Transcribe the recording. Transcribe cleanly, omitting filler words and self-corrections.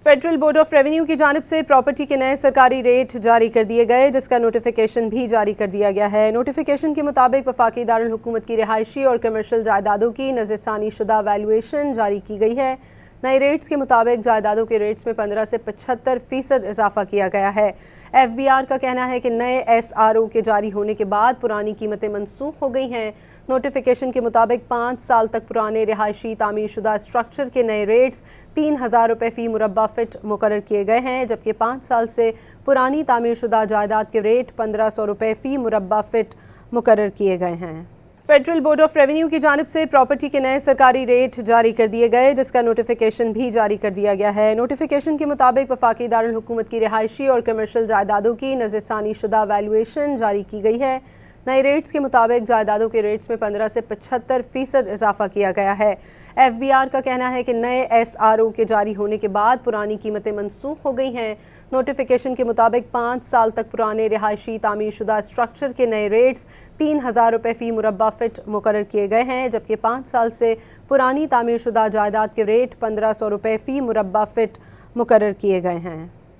Federal board of revenue की जानिब से प्रॉपर्टी के नए सरकारी रेट जारी कर दिए गए, जिसका नोटिफिकेशन भी जारी कर दिया गया है। नोटिफिकेशन के मुताबिक वफाकी दारुल हुकूमत की रिहायशी और कमर्शियल जायदादों की नज़रसानी शुदा वैल्यूएशन जारी की गई है। नए रेट्स के मुताबिक जायदादों के रेट्स में 15 से 75% इजाफा किया गया है। FBR का कहना है कि नए SRO के जारी होने के बाद पुरानी कीमतें मनसूख हो गई हैं। नोटिफिकेशन के मुताबिक 5 साल तक पुराने रिहायशी तामीर शुदा स्ट्रक्चर के नए रेट्स 3,000 रुपये फ़ी मुरब्बा फिट मुकर्रर किए गए हैं, जबकि 5 साल से पुरानी तामीर शुदा जायदाद के रेट 1,500 रुपये फ़ी मुरब्बा फिट मुकर्रर किए गए हैं। फेडरल बोर्ड ऑफ रेवेन्यू की जानिब से प्रॉपर्टी के नए सरकारी रेट जारी कर दिए गए, जिसका नोटिफिकेशन भी जारी कर दिया गया है। नोटिफिकेशन के मुताबिक वफाकी दारुल हुकूमत की रिहायशी और कमर्शियल जायदादों की नज़रसानी शुदा वैल्यूएशन जारी की गई है। नए रेट्स के मुताबिक जायदादों के रेट्स में 15 से 75% इजाफा किया गया है। FBR का कहना है कि नए SRO के जारी होने के बाद पुरानी कीमतें मनसूख हो गई हैं। नोटिफिकेशन के मुताबिक 5 साल तक पुराने रिहायशी तामीर शुदा स्ट्रक्चर के नए रेट्स 3,000 रुपये फ़ी मुरब्बा फिट मुकर्रर किए गए हैं, जबकि 5 साल से पुरानी तामीर शुदा जायदाद के रेट 1,500 रुपये फ़ी मुरब्बा फिट मुकर्रर किए गए हैं।